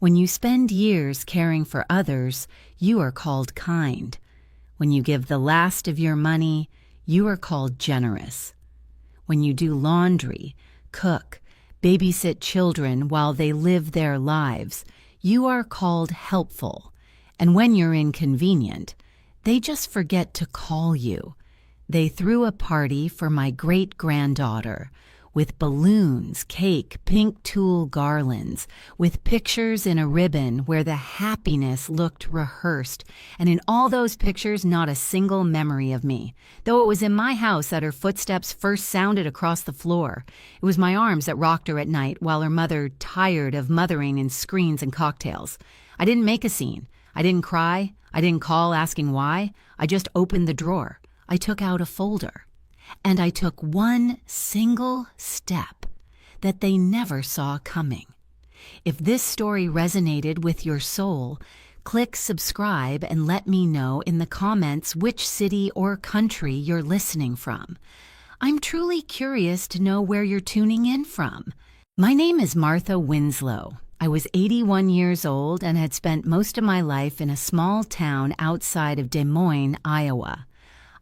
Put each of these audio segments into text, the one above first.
When you spend years caring for others, you are called kind. When you give the last of your money, you are called generous. When you do laundry, cook, babysit children while they live their lives, you are called helpful. And when you're inconvenient, they just forget to call you. They threw a party for my great-granddaughter with balloons, cake, pink tulle garlands, with pictures in a ribbon where the happiness looked rehearsed, and in all those pictures not a single memory of me, though it was in my house that her footsteps first sounded across the floor. It was my arms that rocked her at night while her mother tired of mothering in screens and cocktails. I didn't make a scene. I didn't cry. I didn't call asking why. I just opened the drawer. I took out a folder. And I took one single step that they never saw coming. If this story resonated with your soul, click subscribe and let me know in the comments which city or country you're listening from. I'm truly curious to know where you're tuning in from. My name is Martha Winslow. I was 81 years old and had spent most of my life in a small town outside of Des Moines, Iowa.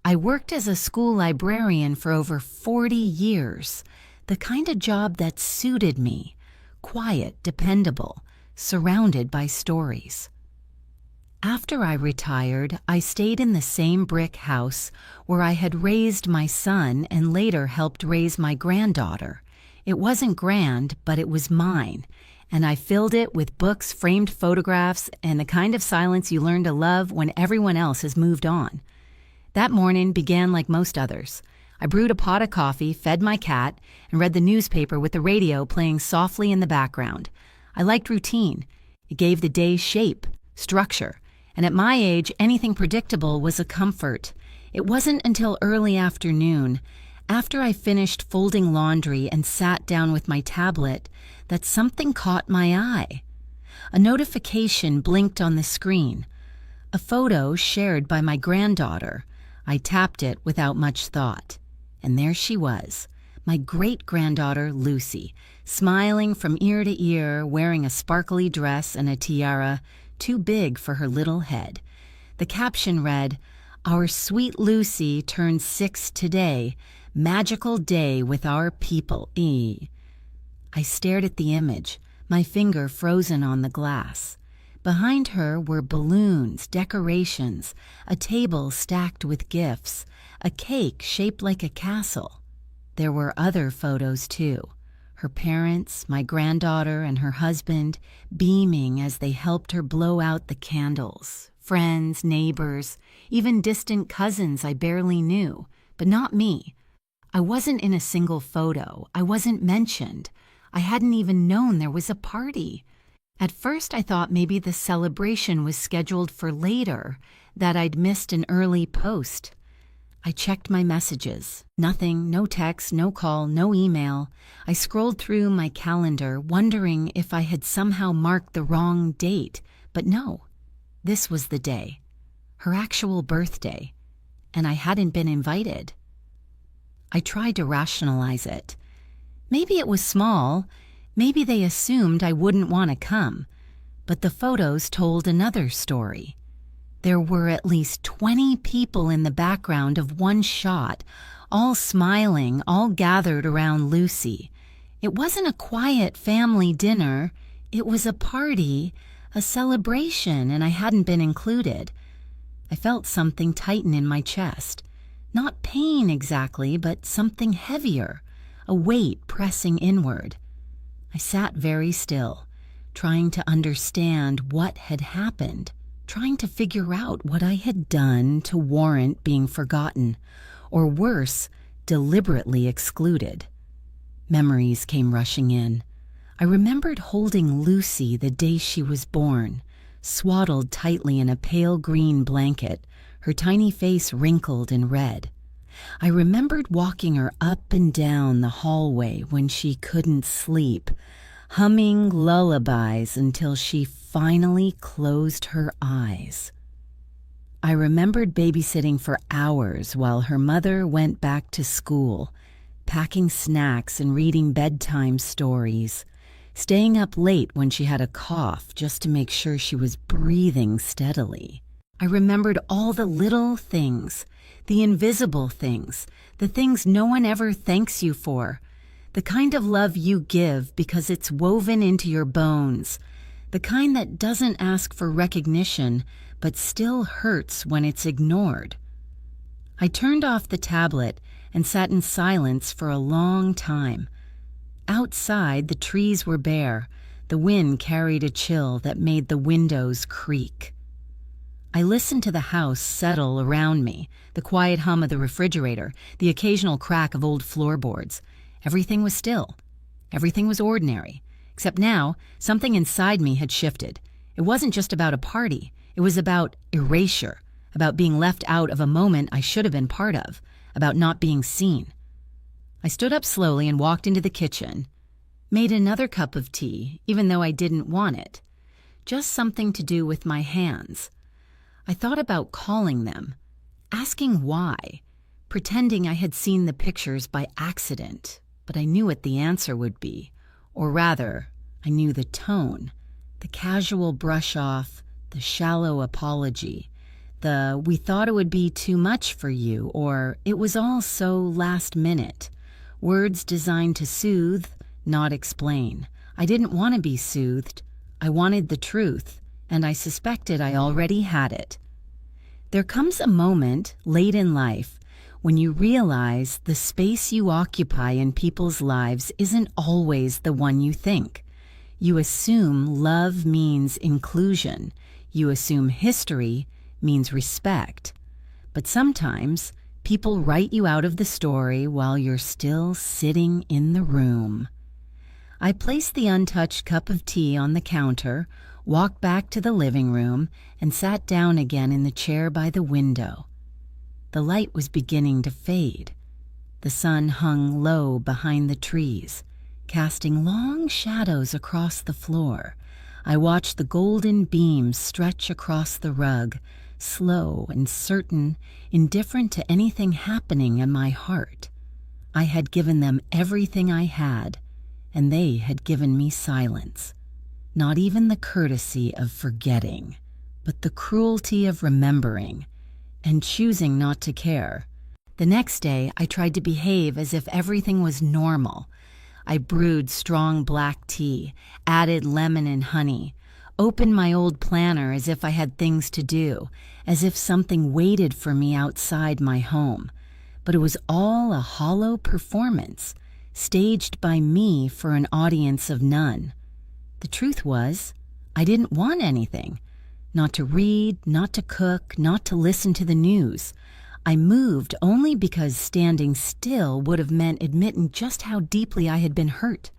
I worked as a school librarian for over 40 years, the kind of job that suited me, quiet, dependable, surrounded by stories. After I retired, I stayed in the same brick house where I had raised my son and later helped raise my granddaughter. It wasn't grand, but it was mine, and I filled it with books, framed photographs, and the kind of silence you learn to love when everyone else has moved on. That morning began like most others. I brewed a pot of coffee, fed my cat, and read the newspaper with the radio playing softly in the background. I liked routine. It gave the day shape, structure, and at my age, anything predictable was a comfort. It wasn't until early afternoon, after I finished folding laundry and sat down with my tablet, that something caught my eye. A notification blinked on the screen. A photo shared by my granddaughter. I tapped it without much thought, and there she was, my great-granddaughter Lucy, smiling from ear to ear, wearing a sparkly dress and a tiara, too big for her little head. The caption read, "Our sweet Lucy turned 6 today, magical day with our people, I stared at the image, my finger frozen on the glass. Behind her were balloons, decorations, a table stacked with gifts, a cake shaped like a castle. There were other photos too. Her parents, my granddaughter, and her husband, beaming as they helped her blow out the candles. Friends, neighbors, even distant cousins I barely knew, but not me. I wasn't in a single photo. I wasn't mentioned. I hadn't even known there was a party. At first I thought maybe the celebration was scheduled for later, that I'd missed an early post. I checked my messages. Nothing, no text, no call, no email. I scrolled through my calendar, wondering if I had somehow marked the wrong date. But no, this was the day. Her actual birthday. And I hadn't been invited. I tried to rationalize it. Maybe it was small. Maybe they assumed I wouldn't want to come, but the photos told another story. There were at least 20 people in the background of one shot, all smiling, all gathered around Lucy. It wasn't a quiet family dinner. It was a party, a celebration, and I hadn't been included. I felt something tighten in my chest. Not pain exactly, but something heavier, a weight pressing inward. I sat very still, trying to understand what had happened, trying to figure out what I had done to warrant being forgotten, or worse, deliberately excluded. Memories came rushing in. I remembered holding Lucy the day she was born, swaddled tightly in a pale green blanket, her tiny face wrinkled and red. I remembered walking her up and down the hallway when she couldn't sleep, humming lullabies until she finally closed her eyes. I remembered babysitting for hours while her mother went back to school, packing snacks and reading bedtime stories. staying up late when she had a cough just to make sure she was breathing steadily. I remembered all the little things, the invisible things, the things no one ever thanks you for, the kind of love you give because it's woven into your bones, the kind that doesn't ask for recognition but still hurts when it's ignored. I turned off the tablet and sat in silence for a long time. Outside, the trees were bare. The wind carried a chill that made the windows creak. I listened to the house settle around me, the quiet hum of the refrigerator, the occasional crack of old floorboards. Everything was still. Everything was ordinary. Except now, something inside me had shifted. It wasn't just about a party. It was about erasure, about being left out of a moment I should have been part of, about not being seen. I stood up slowly and walked into the kitchen, made another cup of tea, even though I didn't want it. Just something to do with my hands. I thought about calling them, asking why, pretending I had seen the pictures by accident, but I knew what the answer would be. Or rather, I knew the tone, the casual brush off, the shallow apology, the "we thought it would be too much for you," or "it was all so last minute." Words designed to soothe, not explain. I didn't want to be soothed. I wanted the truth, and I suspected I already had it. There comes a moment late in life when you realize the space you occupy in people's lives isn't always the one you think. You assume love means inclusion. You assume history means respect. But sometimes people write you out of the story while you're still sitting in the room. I placed the untouched cup of tea on the counter, walked back to the living room, and sat down again in the chair by the window. The light was beginning to fade. The sun hung low behind the trees, casting long shadows across the floor. I watched the golden beams stretch across the rug, slow and certain, indifferent to anything happening in my heart. I had given them everything I had, and they had given me silence. Not even the courtesy of forgetting, but the cruelty of remembering and choosing not to care. The next day, I tried to behave as if everything was normal. I brewed strong black tea, added lemon and honey, opened my old planner as if I had things to do, as if something waited for me outside my home. But it was all a hollow performance, staged by me for an audience of none. The truth was, I didn't want anything. Not to read, not to cook, not to listen to the news. I moved only because standing still would have meant admitting just how deeply I had been hurt.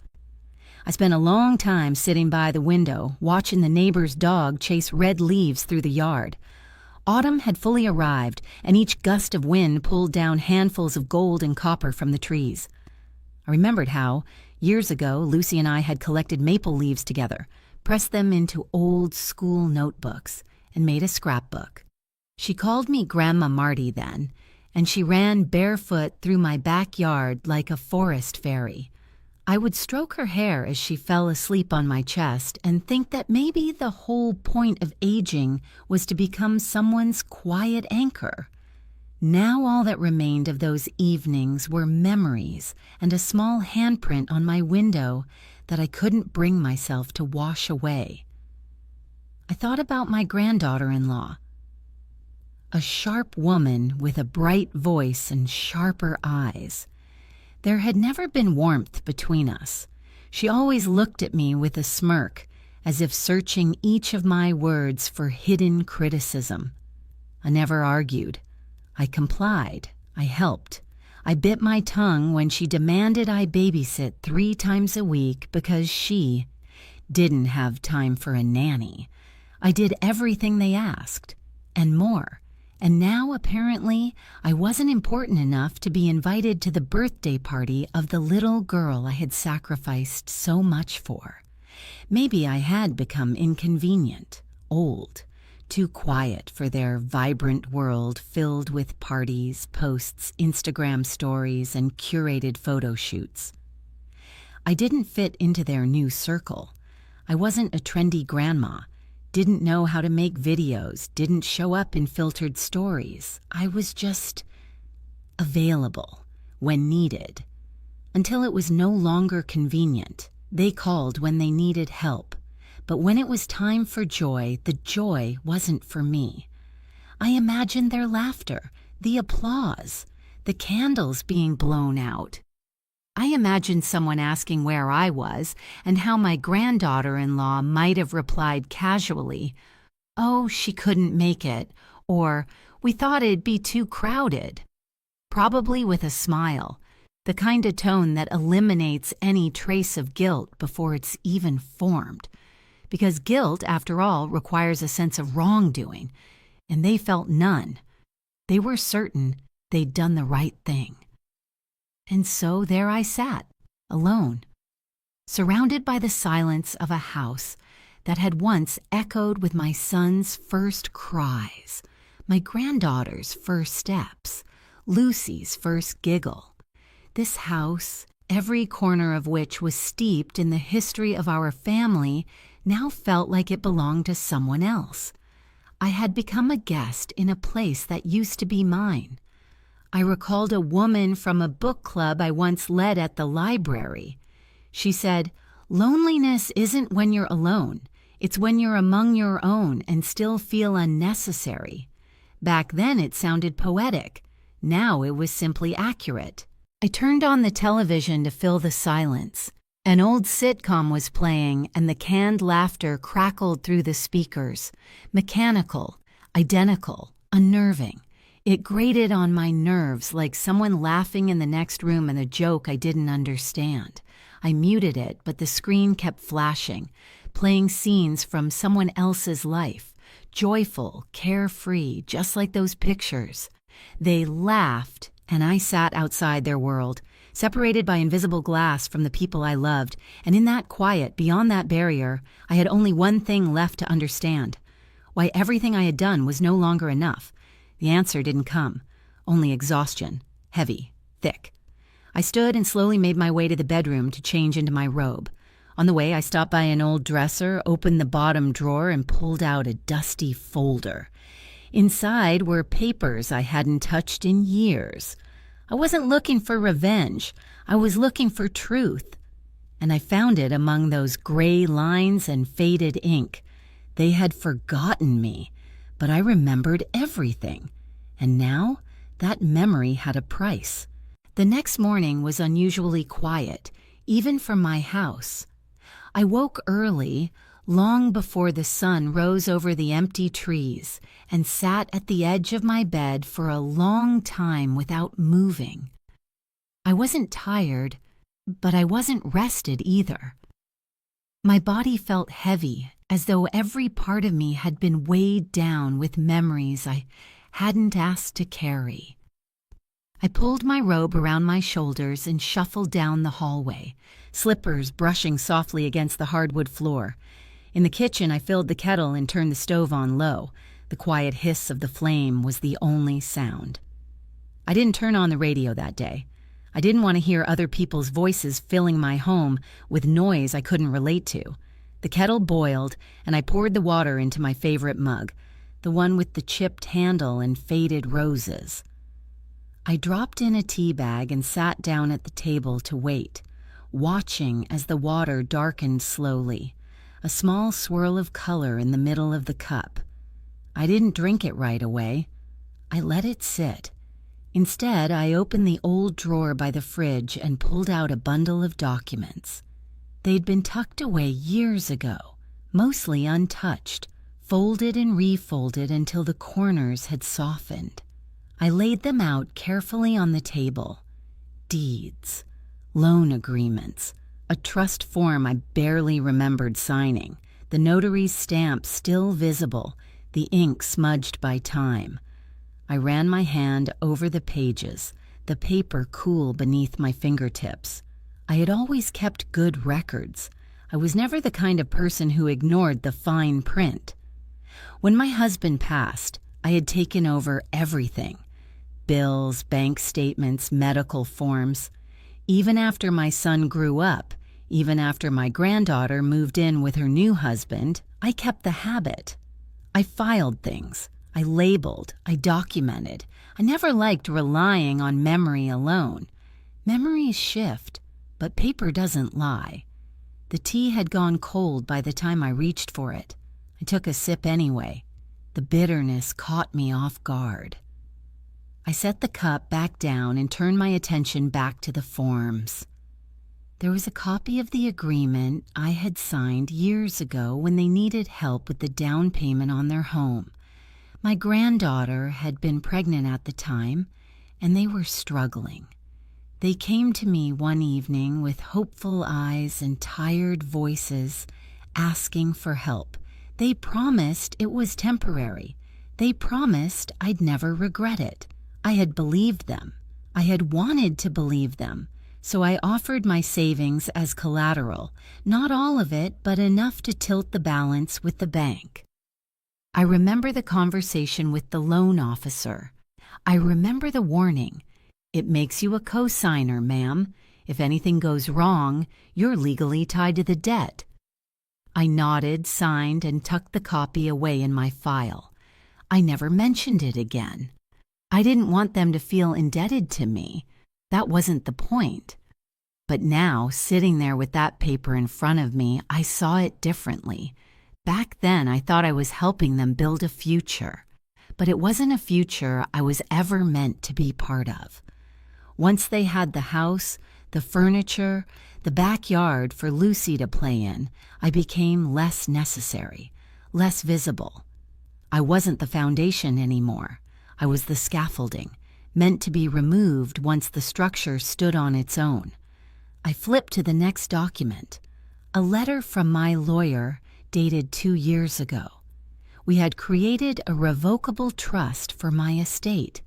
I spent a long time sitting by the window, watching the neighbor's dog chase red leaves through the yard. Autumn had fully arrived, and each gust of wind pulled down handfuls of gold and copper from the trees. I remembered how, years ago, Lucy and I had collected maple leaves together, pressed them into old school notebooks, and made a scrapbook. She called me Grandma Marty then, and she ran barefoot through my backyard like a forest fairy. I would stroke her hair as she fell asleep on my chest and think that maybe the whole point of aging was to become someone's quiet anchor. Now all that remained of those evenings were memories and a small handprint on my window that I couldn't bring myself to wash away. I thought about my granddaughter-in-law. A sharp woman with a bright voice and sharper eyes. There had never been warmth between us. She always looked at me with a smirk, as if searching each of my words for hidden criticism. I never argued. I complied. I helped. I bit my tongue when she demanded I babysit 3 times a week because she didn't have time for a nanny. I did everything they asked, and more. And now, apparently, I wasn't important enough to be invited to the birthday party of the little girl I had sacrificed so much for. Maybe I had become inconvenient, old, too quiet for their vibrant world filled with parties, posts, Instagram stories, and curated photo shoots. I didn't fit into their new circle. I wasn't a trendy grandma, didn't know how to make videos, didn't show up in filtered stories. I was just available when needed. Until it was no longer convenient. They called when they needed help. But when it was time for joy, the joy wasn't for me. I imagined their laughter, the applause, the candles being blown out. I imagined someone asking where I was and how my granddaughter-in-law might have replied casually, "Oh, she couldn't make it," or "We thought it'd be too crowded." Probably with a smile, the kind of tone that eliminates any trace of guilt before it's even formed. Because guilt, after all, requires a sense of wrongdoing, and they felt none. They were certain they'd done the right thing. And so there I sat, alone, surrounded by the silence of a house that had once echoed with my son's first cries, my granddaughter's first steps, Lucy's first giggle. This house, every corner of which was steeped in the history of our family, now felt like it belonged to someone else. I had become a guest in a place that used to be mine. I recalled a woman from a book club I once led at the library. She said, "Loneliness isn't when you're alone. It's when you're among your own and still feel unnecessary." Back then it sounded poetic. Now it was simply accurate. I turned on the television to fill the silence. An old sitcom was playing, and the canned laughter crackled through the speakers. Mechanical, identical, unnerving. It grated on my nerves like someone laughing in the next room at a joke I didn't understand. I muted it, but the screen kept flashing, playing scenes from someone else's life. Joyful, carefree, just like those pictures. They laughed, and I sat outside their world, separated by invisible glass from the people I loved, and in that quiet, beyond that barrier, I had only one thing left to understand. Why everything I had done was no longer enough. The answer didn't come, only exhaustion, heavy, thick. I stood and slowly made my way to the bedroom to change into my robe. On the way, I stopped by an old dresser, opened the bottom drawer, and pulled out a dusty folder. Inside were papers I hadn't touched in years. I wasn't looking for revenge. I was looking for truth. And I found it among those gray lines and faded ink. They had forgotten me, but I remembered everything. And now that memory had a price. The next morning was unusually quiet, even for my house. I woke early, long before the sun rose over the empty trees, and sat at the edge of my bed for a long time without moving. I wasn't tired, but I wasn't rested either. My body felt heavy, as though every part of me had been weighed down with memories I hadn't asked to carry. I pulled my robe around my shoulders and shuffled down the hallway, slippers brushing softly against the hardwood floor. In the kitchen, I filled the kettle and turned the stove on low. The quiet hiss of the flame was the only sound. I didn't turn on the radio that day. I didn't want to hear other people's voices filling my home with noise I couldn't relate to. The kettle boiled, and I poured the water into my favorite mug, the one with the chipped handle and faded roses. I dropped in a tea bag and sat down at the table to wait, watching as the water darkened slowly. A small swirl of color in the middle of the cup. I didn't drink it right away. I let it sit. Instead, I opened the old drawer by the fridge and pulled out a bundle of documents. They'd been tucked away years ago, mostly untouched, folded and refolded until the corners had softened. I laid them out carefully on the table. Deeds, loan agreements, a trust form I barely remembered signing, the notary's stamp still visible, the ink smudged by time. I ran my hand over the pages, the paper cool beneath my fingertips. I had always kept good records. I was never the kind of person who ignored the fine print. When my husband passed, I had taken over everything. Bills, bank statements, medical forms. Even after my son grew up, Even after my granddaughter moved in with her new husband, I kept the habit. I filed things. I labeled. I documented. I never liked relying on memory alone. Memories shift, but paper doesn't lie. The tea had gone cold by the time I reached for it. I took a sip anyway. The bitterness caught me off guard. I set the cup back down and turned my attention back to the forms. There was a copy of the agreement I had signed years ago when they needed help with the down payment on their home. My granddaughter had been pregnant at the time, and they were struggling. They came to me one evening with hopeful eyes and tired voices, asking for help. They promised it was temporary. They promised I'd never regret it. I had believed them. I had wanted to believe them. So I offered my savings as collateral, not all of it, but enough to tilt the balance with the bank. I remember the conversation with the loan officer. I remember the warning. It makes you a co-signer, ma'am. If anything goes wrong, you're legally tied to the debt. I nodded, signed, and tucked the copy away in my file. I never mentioned it again. I didn't want them to feel indebted to me. That wasn't the point. But now, sitting there with that paper in front of me, I saw it differently. Back then, I thought I was helping them build a future. But it wasn't a future I was ever meant to be part of. Once they had the house, the furniture, the backyard for Lucy to play in, I became less necessary, less visible. I wasn't the foundation anymore. I was the scaffolding, meant to be removed once the structure stood on its own. I flipped to the next document, a letter from my lawyer dated 2 years ago. We had created a revocable trust for my estate,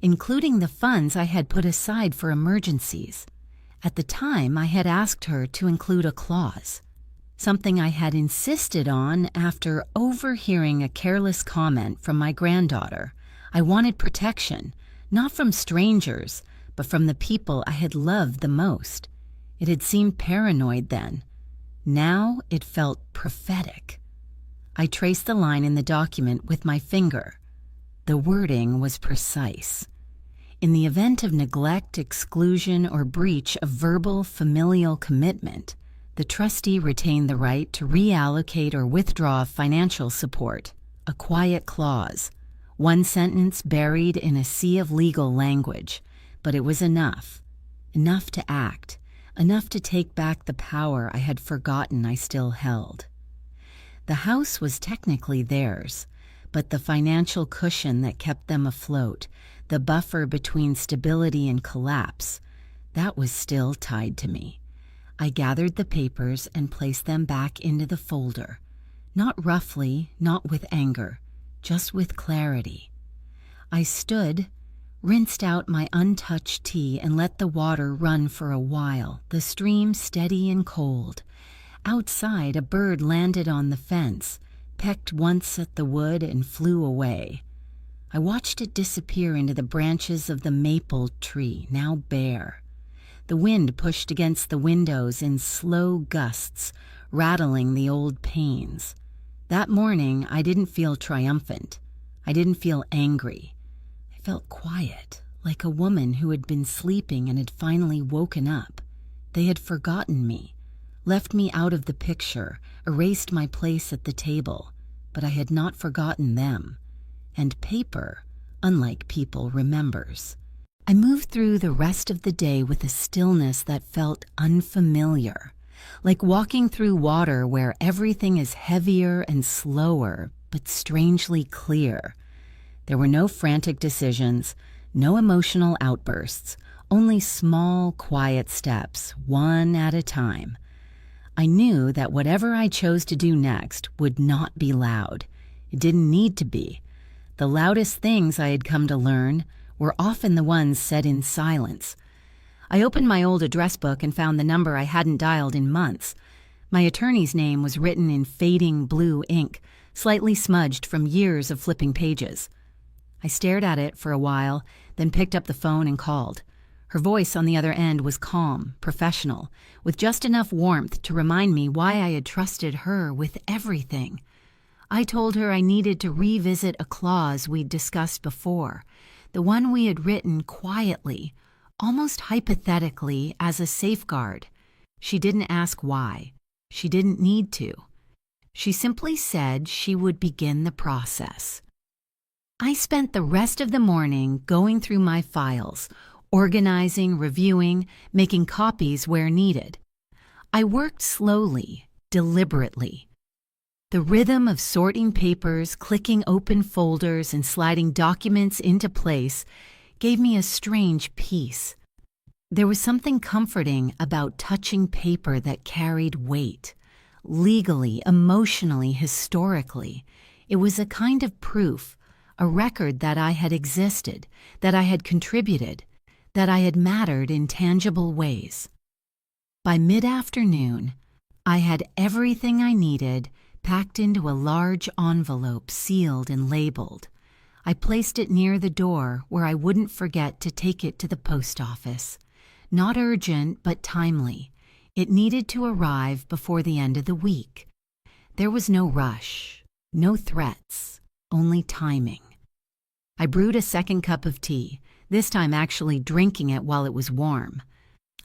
including the funds I had put aside for emergencies. At the time, I had asked her to include a clause, something I had insisted on after overhearing a careless comment from my granddaughter. I wanted protection, not from strangers, but from the people I had loved the most. It had seemed paranoid then. Now it felt prophetic. I traced the line in the document with my finger. The wording was precise. In the event of neglect, exclusion, or breach of verbal familial commitment, the trustee retained the right to reallocate or withdraw financial support, a quiet clause. One sentence buried in a sea of legal language, but it was enough. Enough to act, enough to take back the power I had forgotten I still held. The house was technically theirs, but the financial cushion that kept them afloat, the buffer between stability and collapse, that was still tied to me. I gathered the papers and placed them back into the folder, not roughly, not with anger, just with clarity. I stood, rinsed out my untouched tea, and let the water run for a while, the stream steady and cold. Outside, a bird landed on the fence, pecked once at the wood, and flew away. I watched it disappear into the branches of the maple tree, now bare. The wind pushed against the windows in slow gusts, rattling the old panes. That morning, I didn't feel triumphant. I didn't feel angry. I felt quiet, like a woman who had been sleeping and had finally woken up. They had forgotten me, left me out of the picture, erased my place at the table, but I had not forgotten them. And paper, unlike people, remembers. I moved through the rest of the day with a stillness that felt unfamiliar. Like walking through water where everything is heavier and slower, but strangely clear. There were no frantic decisions, no emotional outbursts, only small, quiet steps, one at a time. I knew that whatever I chose to do next would not be loud. It didn't need to be. The loudest things I had come to learn were often the ones said in silence. I opened my old address book and found the number I hadn't dialed in months. My attorney's name was written in fading blue ink, slightly smudged from years of flipping pages. I stared at it for a while, then picked up the phone and called. Her voice on the other end was calm, professional, with just enough warmth to remind me why I had trusted her with everything. I told her I needed to revisit a clause we'd discussed before, the one we had written quietly, almost hypothetically, as a safeguard. She didn't ask why. She didn't need to. She simply said she would begin the process. I spent the rest of the morning going through my files, organizing, reviewing, making copies where needed. I worked slowly, deliberately. The rhythm of sorting papers, clicking open folders, and sliding documents into place gave me a strange peace. There was something comforting about touching paper that carried weight. Legally, emotionally, historically, it was a kind of proof, a record that I had existed, that I had contributed, that I had mattered in tangible ways. By mid-afternoon, I had everything I needed packed into a large envelope sealed and labeled. I placed it near the door where I wouldn't forget to take it to the post office. Not urgent, but timely. It needed to arrive before the end of the week. There was no rush, no threats, only timing. I brewed a second cup of tea, this time actually drinking it while it was warm.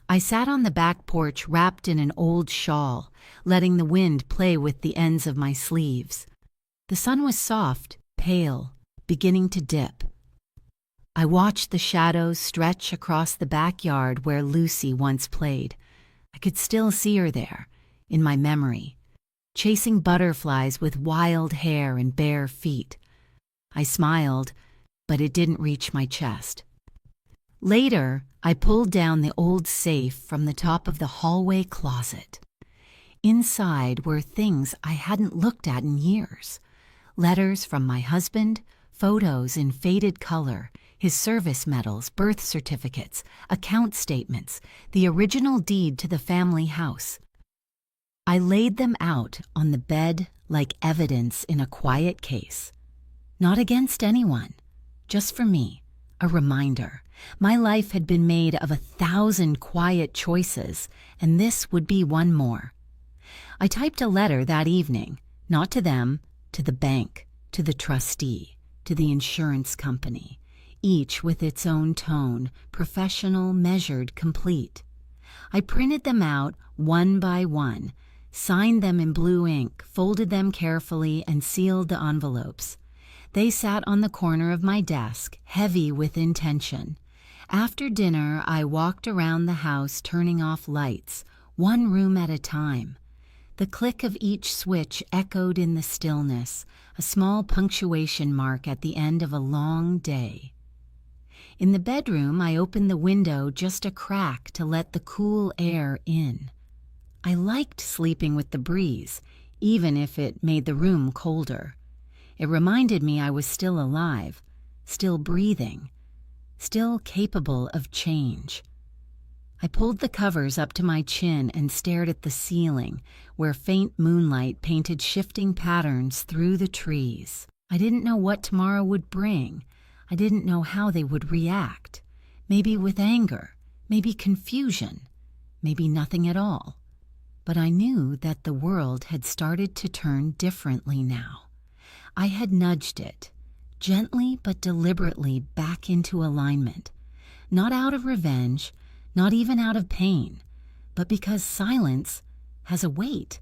I sat on the back porch wrapped in an old shawl, letting the wind play with the ends of my sleeves. The sun was soft, pale, beginning to dip. I watched the shadows stretch across the backyard where Lucy once played. I could still see her there, in my memory, chasing butterflies with wild hair and bare feet. I smiled, but it didn't reach my chest. Later, I pulled down the old safe from the top of the hallway closet. Inside were things I hadn't looked at in years. Letters from my husband, photos in faded color, his service medals, birth certificates, account statements, the original deed to the family house. I laid them out on the bed like evidence in a quiet case. Not against anyone, just for me, a reminder. My life had been made of 1,000 quiet choices, and this would be one more. I typed a letter that evening, not to them, to the bank, to the trustee, to the insurance company, each with its own tone, professional, measured, complete. I printed them out one by one, signed them in blue ink, folded them carefully, and sealed the envelopes. They sat on the corner of my desk, heavy with intention. After dinner, I walked around the house turning off lights, one room at a time. The click of each switch echoed in the stillness, a small punctuation mark at the end of a long day. In the bedroom, I opened the window just a crack to let the cool air in. I liked sleeping with the breeze, even if it made the room colder. It reminded me I was still alive, still breathing, still capable of change. I pulled the covers up to my chin and stared at the ceiling, where faint moonlight painted shifting patterns through the trees. I didn't know what tomorrow would bring. I didn't know how they would react. Maybe with anger, maybe confusion, maybe nothing at all. But I knew that the world had started to turn differently now. I had nudged it, gently but deliberately, back into alignment, not out of revenge, not even out of pain, but because silence has a weight,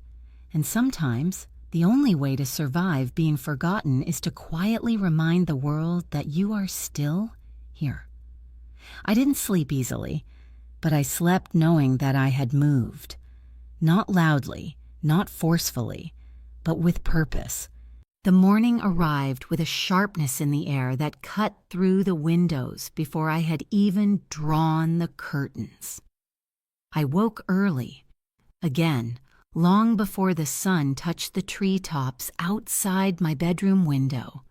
and sometimes the only way to survive being forgotten is to quietly remind the world that you are still here. I didn't sleep easily, but I slept knowing that I had moved, not loudly, not forcefully, but with purpose. The morning arrived with a sharpness in the air that cut through the windows before I had even drawn the curtains. I woke early, again, long before the sun touched the treetops outside my bedroom window.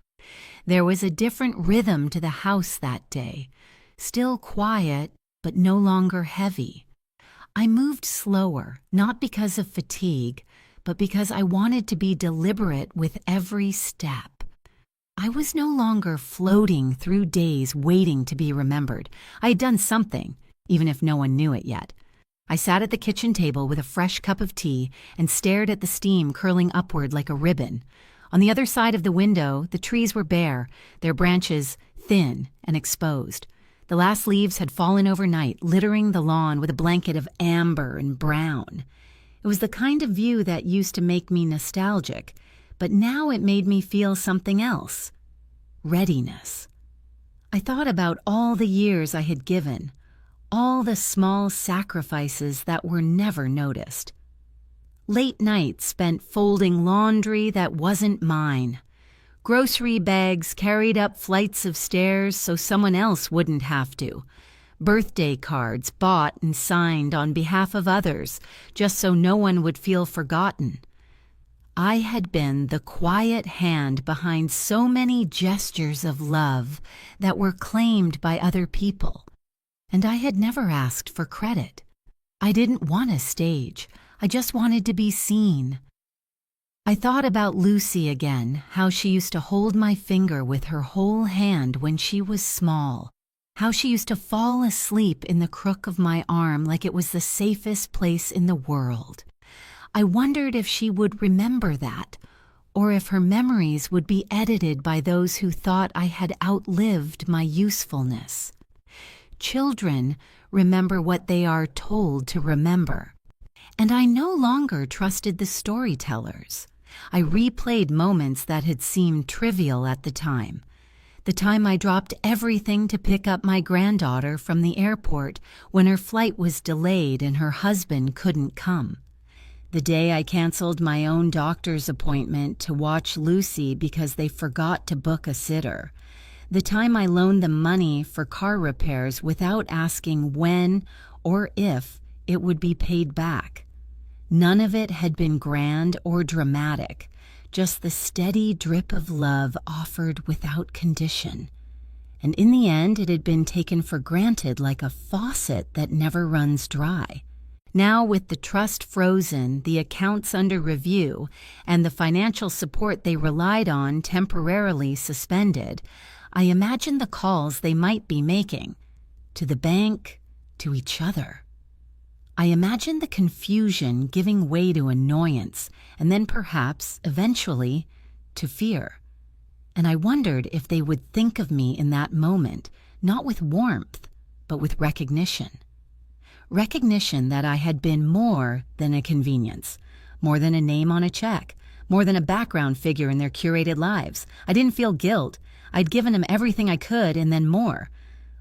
There was a different rhythm to the house that day, still quiet, but no longer heavy. I moved slower, not because of fatigue, but because I wanted to be deliberate with every step. I was no longer floating through days waiting to be remembered. I had done something, even if no one knew it yet. I sat at the kitchen table with a fresh cup of tea and stared at the steam curling upward like a ribbon. On the other side of the window, the trees were bare, their branches thin and exposed. The last leaves had fallen overnight, littering the lawn with a blanket of amber and brown. It was the kind of view that used to make me nostalgic, but now it made me feel something else. Readiness. I thought about all the years I had given, all the small sacrifices that were never noticed. Late nights spent folding laundry that wasn't mine. Grocery bags carried up flights of stairs so someone else wouldn't have to. Birthday cards bought and signed on behalf of others, just so no one would feel forgotten. I had been the quiet hand behind so many gestures of love that were claimed by other people. And I had never asked for credit. I didn't want a stage. I just wanted to be seen. I thought about Lucy again, how she used to hold my finger with her whole hand when she was small, how she used to fall asleep in the crook of my arm like it was the safest place in the world. I wondered if she would remember that, or if her memories would be edited by those who thought I had outlived my usefulness. Children remember what they are told to remember. And I no longer trusted the storytellers. I replayed moments that had seemed trivial at the time. The time I dropped everything to pick up my granddaughter from the airport when her flight was delayed and her husband couldn't come. The day I canceled my own doctor's appointment to watch Lucy because they forgot to book a sitter. The time I loaned them money for car repairs without asking when or if it would be paid back. None of it had been grand or dramatic, just the steady drip of love offered without condition. And in the end, it had been taken for granted like a faucet that never runs dry. Now, with the trust frozen, the accounts under review, and the financial support they relied on temporarily suspended, I imagined the calls they might be making, to the bank, to each other. I imagined the confusion giving way to annoyance, and then perhaps, eventually, to fear. And I wondered if they would think of me in that moment, not with warmth, but with recognition. Recognition that I had been more than a convenience, more than a name on a check, more than a background figure in their curated lives. I didn't feel guilt. I'd given them everything I could and then more.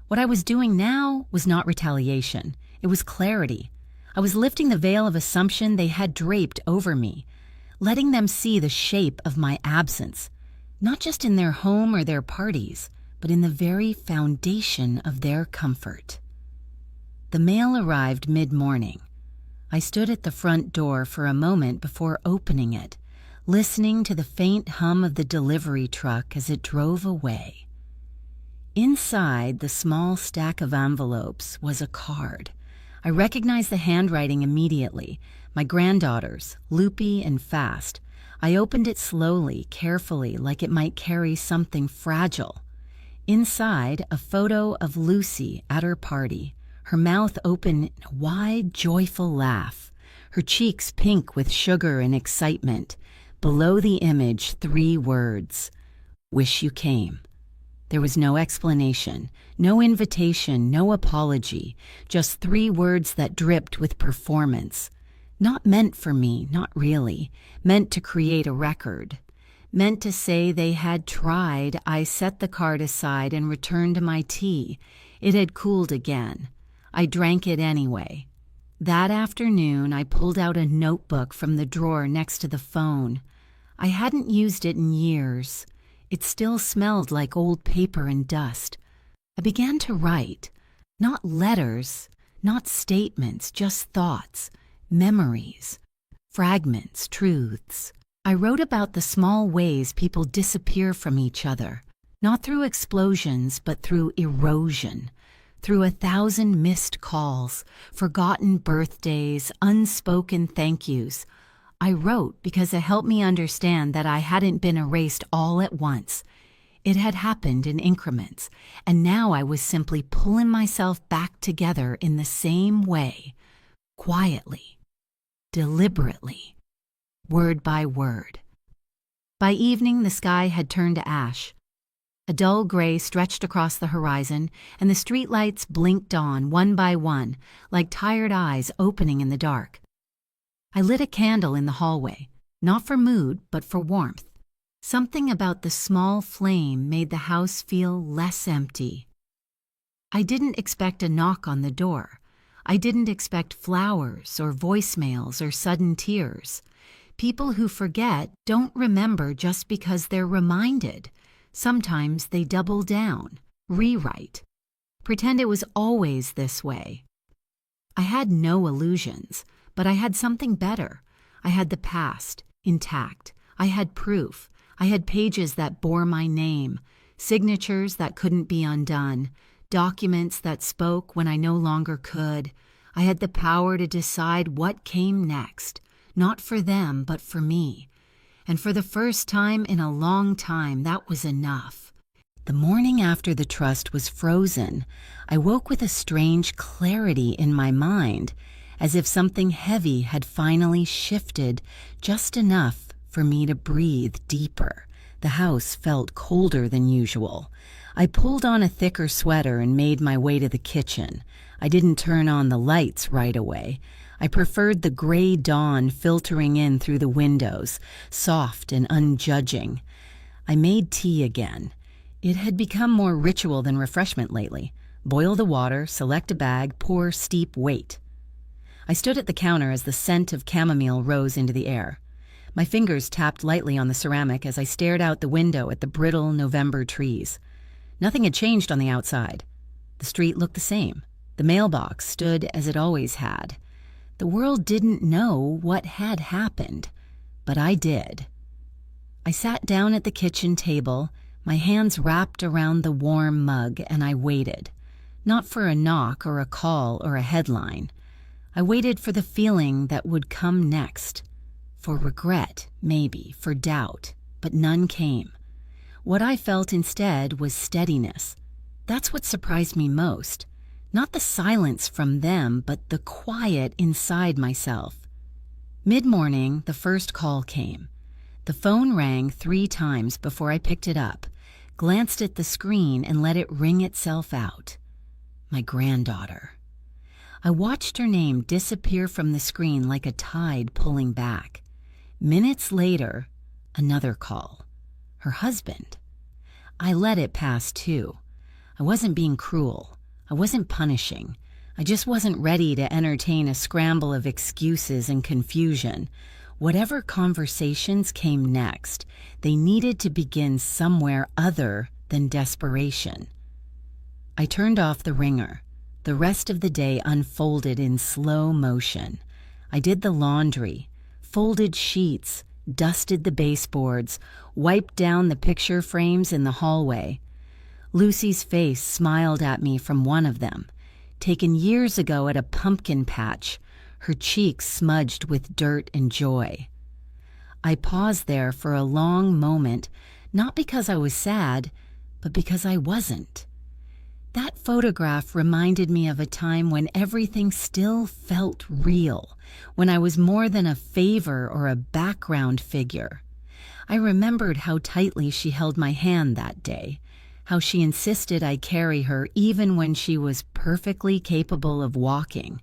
What I was doing now was not retaliation. It was clarity. I was lifting the veil of assumption they had draped over me, letting them see the shape of my absence, not just in their home or their parties, but in the very foundation of their comfort. The mail arrived mid-morning. I stood at the front door for a moment before opening it, listening to the faint hum of the delivery truck as it drove away. Inside the small stack of envelopes was a card. I recognized the handwriting immediately, my granddaughter's, loopy and fast. I opened it slowly, carefully, like it might carry something fragile. Inside, a photo of Lucy at her party, her mouth open in a wide, joyful laugh, her cheeks pink with sugar and excitement. Below the image, 3 words, "Wish you came." There was no explanation, no invitation, no apology, just 3 words that dripped with performance. Not meant for me, not really, meant to create a record. Meant to say they had tried. I set the card aside and returned to my tea. It had cooled again. I drank it anyway. That afternoon, I pulled out a notebook from the drawer next to the phone. I hadn't used it in years. It still smelled like old paper and dust. I began to write. Not letters, not statements, just thoughts, memories, fragments, truths. I wrote about the small ways people disappear from each other, not through explosions, but through erosion. Through 1,000 missed calls, forgotten birthdays, unspoken thank yous. I wrote because it helped me understand that I hadn't been erased all at once. It had happened in increments, and now I was simply pulling myself back together in the same way, quietly, deliberately, word by word. By evening, the sky had turned to ash. A dull gray stretched across the horizon, and the streetlights blinked on one by one, like tired eyes opening in the dark. I lit a candle in the hallway, not for mood, but for warmth. Something about the small flame made the house feel less empty. I didn't expect a knock on the door. I didn't expect flowers or voicemails or sudden tears. People who forget don't remember just because they're reminded. Sometimes they double down, rewrite, pretend it was always this way. I had no illusions, but I had something better. I had the past, intact. I had proof. I had pages that bore my name, signatures that couldn't be undone, documents that spoke when I no longer could. I had the power to decide what came next, not for them, but for me. And for the first time in a long time, that was enough. The morning after the trust was frozen, I woke with a strange clarity in my mind, as if something heavy had finally shifted just enough for me to breathe deeper. The house felt colder than usual. I pulled on a thicker sweater and made my way to the kitchen. I didn't turn on the lights right away. I preferred the gray dawn filtering in through the windows, soft and unjudging. I made tea again. It had become more ritual than refreshment lately. Boil the water, select a bag, pour, steep, wait. I stood at the counter as the scent of chamomile rose into the air. My fingers tapped lightly on the ceramic as I stared out the window at the brittle November trees. Nothing had changed on the outside. The street looked the same. The mailbox stood as it always had. The world didn't know what had happened, but I did. I sat down at the kitchen table, my hands wrapped around the warm mug, and I waited. Not for a knock or a call or a headline. I waited for the feeling that would come next. For regret, maybe, for doubt, but none came. What I felt instead was steadiness. That's what surprised me most. Not the silence from them, but the quiet inside myself. Mid-morning, the first call came. The phone rang 3 times before I picked it up, glanced at the screen, and let it ring itself out. My granddaughter. I watched her name disappear from the screen like a tide pulling back. Minutes later, another call. Her husband. I let it pass too. I wasn't being cruel. I wasn't punishing. I just wasn't ready to entertain a scramble of excuses and confusion. Whatever conversations came next, they needed to begin somewhere other than desperation. I turned off the ringer. The rest of the day unfolded in slow motion. I did the laundry, folded sheets, dusted the baseboards, wiped down the picture frames in the hallway. Lucy's face smiled at me from one of them, taken years ago at a pumpkin patch, her cheeks smudged with dirt and joy. I paused there for a long moment, not because I was sad, but because I wasn't. That photograph reminded me of a time when everything still felt real, when I was more than a favor or a background figure. I remembered how tightly she held my hand that day, how she insisted I carry her even when she was perfectly capable of walking.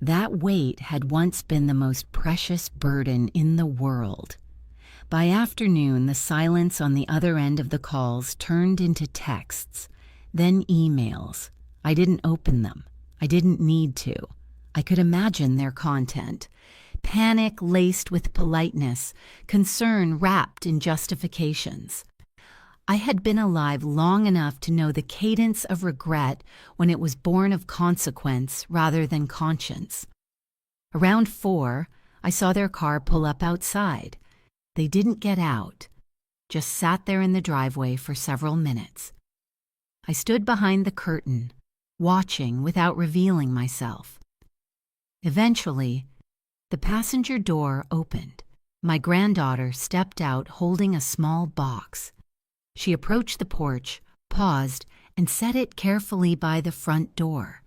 That weight had once been the most precious burden in the world. By afternoon, the silence on the other end of the calls turned into texts, then emails. I didn't open them. I didn't need to. I could imagine their content. Panic laced with politeness, concern wrapped in justifications. I had been alive long enough to know the cadence of regret when it was born of consequence rather than conscience. Around 4, I saw their car pull up outside. They didn't get out, just sat there in the driveway for several minutes. I stood behind the curtain, watching without revealing myself. Eventually, the passenger door opened. My granddaughter stepped out holding a small box. She approached the porch, paused, and set it carefully by the front door.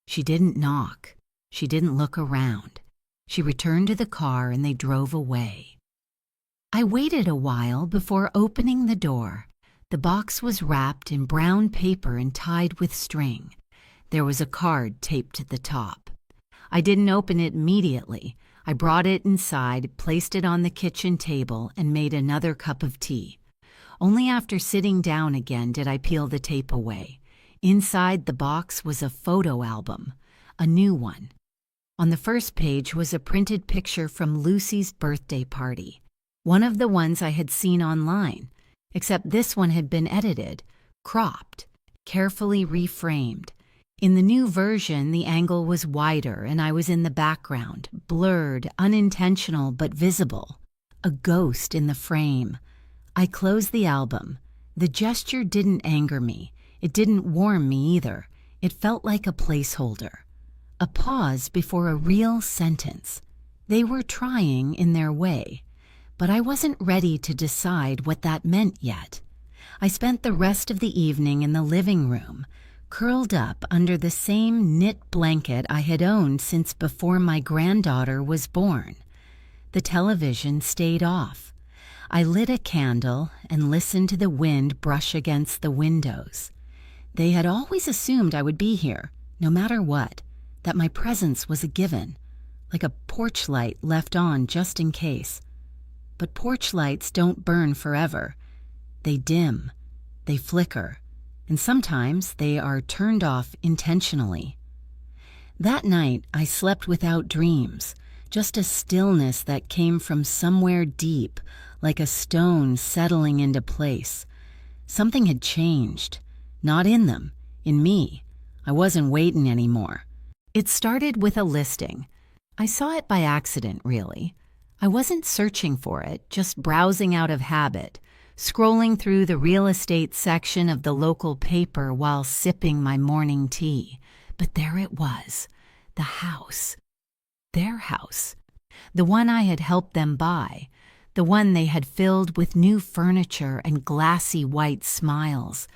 She didn't knock. She didn't look around. She returned to the car and they drove away. I waited a while before opening the door. The box was wrapped in brown paper and tied with string. There was a card taped to the top. I didn't open it immediately. I brought it inside, placed it on the kitchen table, and made another cup of tea. Only after sitting down again did I peel the tape away. Inside the box was a photo album, a new one. On the first page was a printed picture from Lucy's birthday party, one of the ones I had seen online, except this one had been edited, cropped, carefully reframed. In the new version, the angle was wider and I was in the background, blurred, unintentional but visible, a ghost in the frame. I closed the album. The gesture didn't anger me. It didn't warm me either. It felt like a placeholder. A pause before a real sentence. They were trying in their way, but I wasn't ready to decide what that meant yet. I spent the rest of the evening in the living room, curled up under the same knit blanket I had owned since before my granddaughter was born. The television stayed off. I lit a candle and listened to the wind brush against the windows. They had always assumed I would be here, no matter what, that my presence was a given, like a porch light left on just in case. But porch lights don't burn forever. They dim, they flicker, and sometimes they are turned off intentionally. That night, I slept without dreams, just a stillness that came from somewhere deep, like a stone settling into place. Something had changed. Not in them, in me. I wasn't waiting anymore. It started with a listing. I saw it by accident, really. I wasn't searching for it, just browsing out of habit, scrolling through the real estate section of the local paper while sipping my morning tea. But there it was, the house. Their house. The one I had helped them buy. The one they had filled with new furniture and glassy white smiles.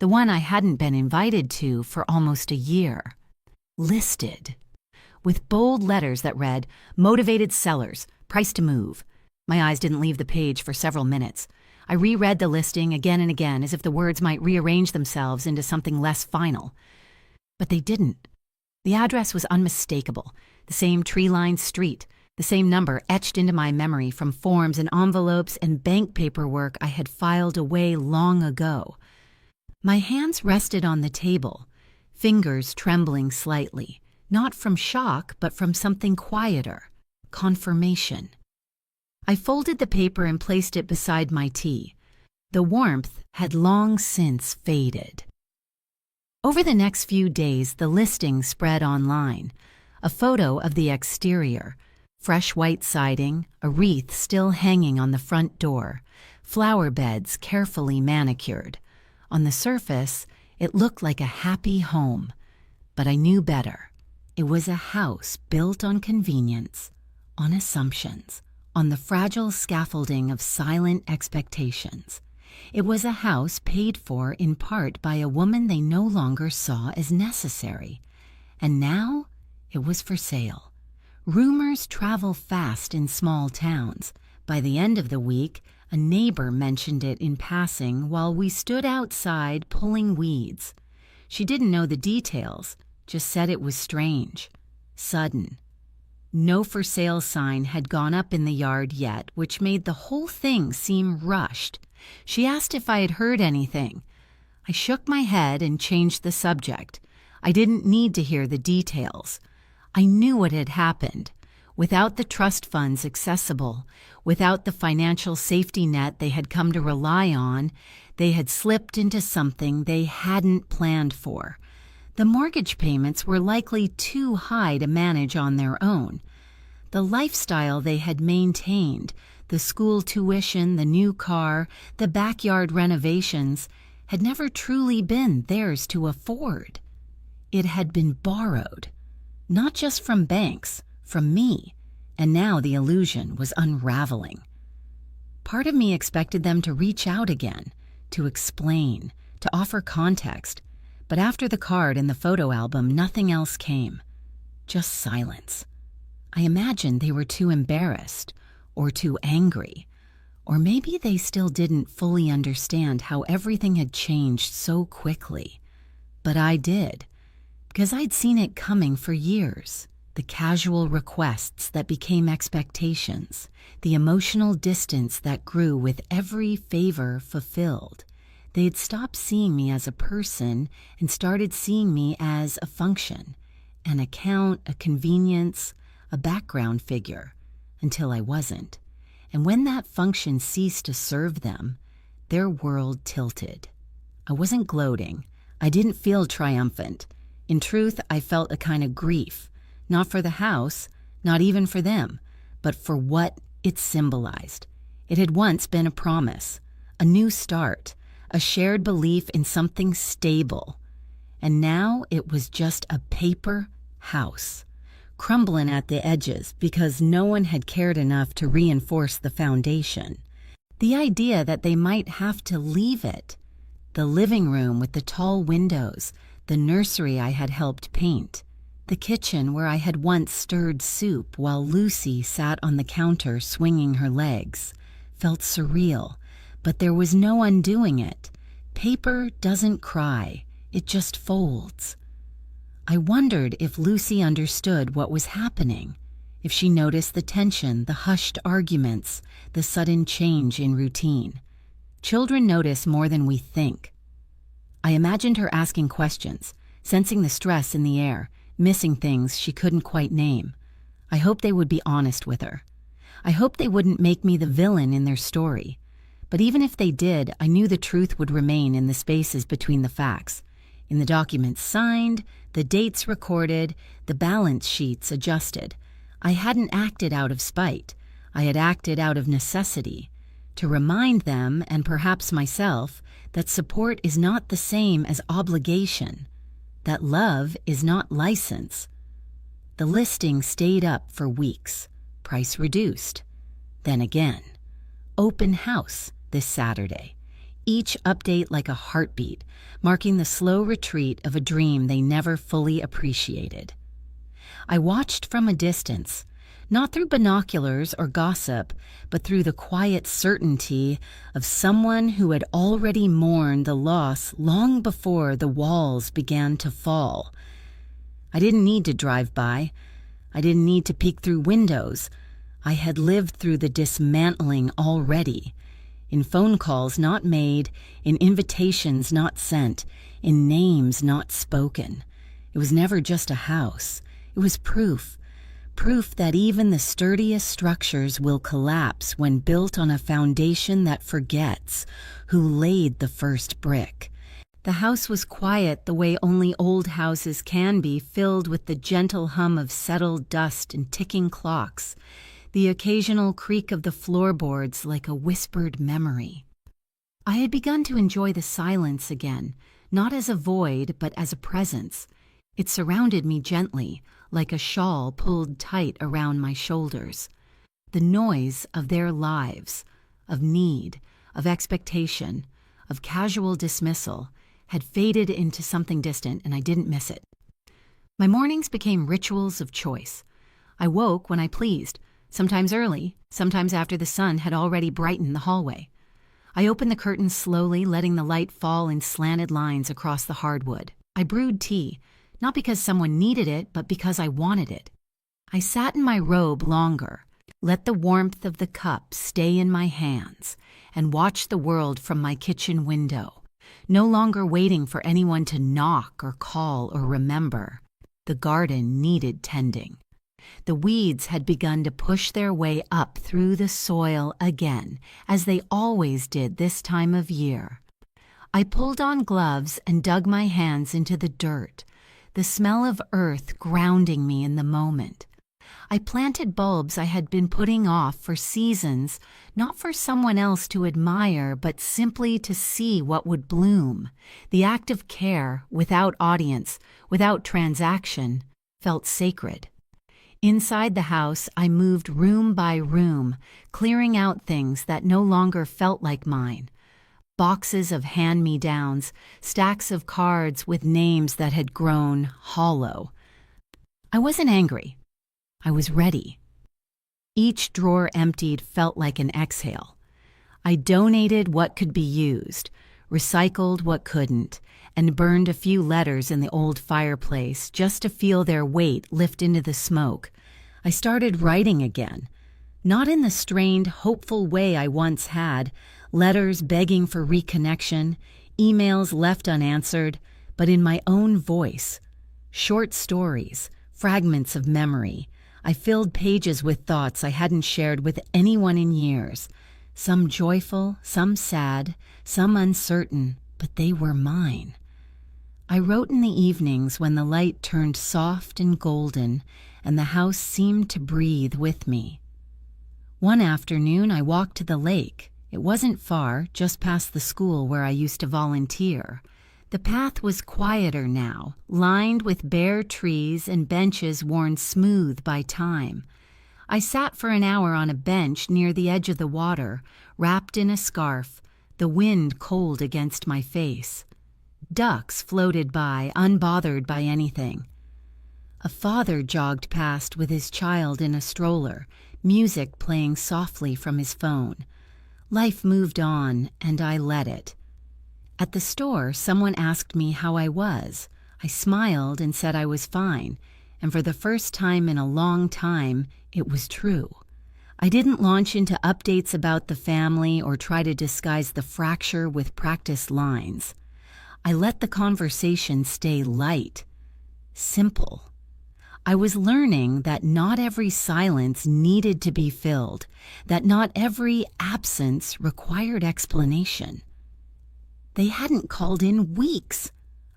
The one I hadn't been invited to for almost a year. Listed. With bold letters that read, "Motivated sellers, price to move." My eyes didn't leave the page for several minutes. I reread the listing again and again as if the words might rearrange themselves into something less final. But they didn't. The address was unmistakable. The same tree-lined street. The same number etched into my memory from forms and envelopes and bank paperwork I had filed away long ago. My hands rested on the table, fingers trembling slightly, not from shock, but from something quieter, confirmation. I folded the paper and placed it beside my tea. The warmth had long since faded. Over the next few days, the listing spread online. A photo of the exterior, fresh white siding, a wreath still hanging on the front door, flower beds carefully manicured. On the surface, it looked like a happy home, but I knew better. It was a house built on convenience, on assumptions, on the fragile scaffolding of silent expectations. It was a house paid for in part by a woman they no longer saw as necessary. And now it was for sale. Rumors travel fast in small towns. By the end of the week, a neighbor mentioned it in passing while we stood outside pulling weeds. She didn't know the details, just said it was strange, sudden. No for sale sign had gone up in the yard yet, which made the whole thing seem rushed. She asked if I had heard anything. I shook my head and changed the subject. I didn't need to hear the details. I knew what had happened. Without the trust funds accessible, without the financial safety net they had come to rely on, they had slipped into something they hadn't planned for. The mortgage payments were likely too high to manage on their own. The lifestyle they had maintained, the school tuition, the new car, the backyard renovations, had never truly been theirs to afford. It had been borrowed, not just from banks, from me, and now the illusion was unraveling. Part of me expected them to reach out again, to explain, to offer context. But after the card and the photo album, nothing else came. Just silence. I imagined they were too embarrassed or too angry, or maybe they still didn't fully understand how everything had changed so quickly. But I did, because I'd seen it coming for years. The casual requests that became expectations, the emotional distance that grew with every favor fulfilled. They had stopped seeing me as a person and started seeing me as a function, an account, a convenience, a background figure, until I wasn't. And when that function ceased to serve them, their world tilted. I wasn't gloating. I didn't feel triumphant. In truth, I felt a kind of grief, not for the house, not even for them, but for what it symbolized. It had once been a promise, a new start, a shared belief in something stable. And now it was just a paper house, crumbling at the edges because no one had cared enough to reinforce the foundation. The idea that they might have to leave it, the living room with the tall windows, the nursery I had helped paint, the kitchen where I had once stirred soup while Lucy sat on the counter swinging her legs, felt surreal, but there was no undoing it. Paper doesn't cry, it just folds. I wondered if Lucy understood what was happening, if she noticed the tension, the hushed arguments, the sudden change in routine. Children notice more than we think. I imagined her asking questions, sensing the stress in the air, missing things she couldn't quite name. I hoped they would be honest with her. I hoped they wouldn't make me the villain in their story. But even if they did, I knew the truth would remain in the spaces between the facts, in the documents signed, the dates recorded, the balance sheets adjusted. I hadn't acted out of spite. I had acted out of necessity, to remind them, and perhaps myself, that support is not the same as obligation, that love is not license. The listing stayed up for weeks, price reduced. Then again, open house this Saturday. Each update like a heartbeat, marking the slow retreat of a dream they never fully appreciated. I watched from a distance, not through binoculars or gossip, but through the quiet certainty of someone who had already mourned the loss long before the walls began to fall. I didn't need to drive by. I didn't need to peek through windows. I had lived through the dismantling already, in phone calls not made, in invitations not sent, in names not spoken. It was never just a house. It was proof that even the sturdiest structures will collapse when built on a foundation that forgets who laid the first brick. The house was quiet the way only old houses can be, filled with the gentle hum of settled dust and ticking clocks, the occasional creak of the floorboards like a whispered memory. I had begun to enjoy the silence again, not as a void, but as a presence. It surrounded me gently, like a shawl pulled tight around my shoulders. The noise of their lives, of need, of expectation, of casual dismissal, had faded into something distant, and I didn't miss it. My mornings became rituals of choice. I woke when I pleased, sometimes early, sometimes after the sun had already brightened the hallway. I opened the curtains slowly, letting the light fall in slanted lines across the hardwood. I brewed tea, not because someone needed it, but because I wanted it. I sat in my robe longer, let the warmth of the cup stay in my hands, and watched the world from my kitchen window, no longer waiting for anyone to knock or call or remember. The garden needed tending. The weeds had begun to push their way up through the soil again, as they always did this time of year. I pulled on gloves and dug my hands into the dirt, the smell of earth grounding me in the moment. I planted bulbs I had been putting off for seasons, not for someone else to admire, but simply to see what would bloom. The act of care, without audience, without transaction, felt sacred. Inside the house, I moved room by room, clearing out things that no longer felt like mine. boxes of hand-me-downs, stacks of cards with names that had grown hollow. I wasn't angry. I was ready. Each drawer emptied felt like an exhale. I donated what could be used, recycled what couldn't, and burned a few letters in the old fireplace just to feel their weight lift into the smoke. I started writing again, not in the strained, hopeful way I once had, letters begging for reconnection, emails left unanswered, but in my own voice. Short stories, fragments of memory. I filled pages with thoughts I hadn't shared with anyone in years. Some joyful, some sad, some uncertain, but they were mine. I wrote in the evenings when the light turned soft and golden, and the house seemed to breathe with me. One afternoon I walked to the lake. It wasn't far, just past the school where I used to volunteer. The path was quieter now, lined with bare trees and benches worn smooth by time. I sat for an hour on a bench near the edge of the water, wrapped in a scarf, the wind cold against my face. Ducks floated by, unbothered by anything. A father jogged past with his child in a stroller, music playing softly from his phone. Life moved on, and I let it. At the store, someone asked me how I was. I smiled and said I was fine, and for the first time in a long time, it was true. I didn't launch into updates about the family or try to disguise the fracture with practiced lines. I let the conversation stay light, simple. I was learning that not every silence needed to be filled, that not every absence required explanation. They hadn't called in weeks.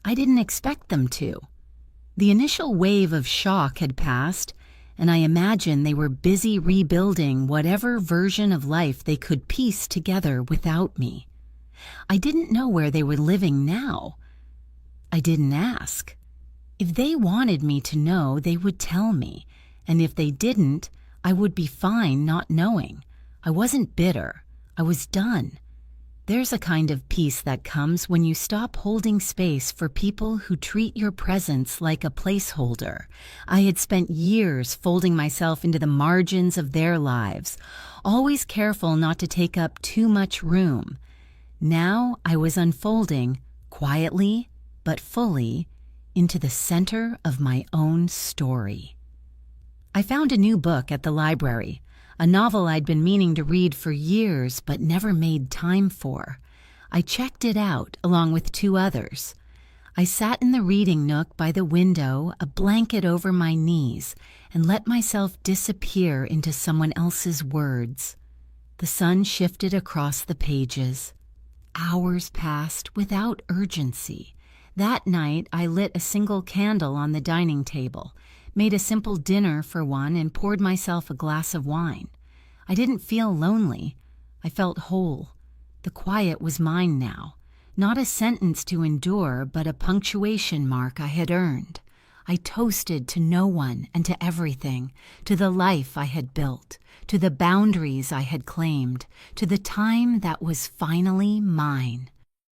I didn't expect them to. The initial wave of shock had passed, and I imagined they were busy rebuilding whatever version of life they could piece together without me. I didn't know where they were living now. I didn't ask. If they wanted me to know, they would tell me, and if they didn't, I would be fine not knowing. I wasn't bitter. I was done. There's a kind of peace that comes when you stop holding space for people who treat your presence like a placeholder. I had spent years folding myself into the margins of their lives, always careful not to take up too much room. Now I was unfolding, quietly but fully, into the center of my own story. I found a new book at the library, a novel I'd been meaning to read for years but never made time for. I checked it out along with 2 others. I sat in the reading nook by the window, a blanket over my knees, and let myself disappear into someone else's words. The sun shifted across the pages. Hours passed without urgency. That night, I lit a single candle on the dining table, made a simple dinner for one, and poured myself a glass of wine. I didn't feel lonely. I felt whole. The quiet was mine now. Not a sentence to endure, but a punctuation mark I had earned. I toasted to no one and to everything, to the life I had built, to the boundaries I had claimed, to the time that was finally mine.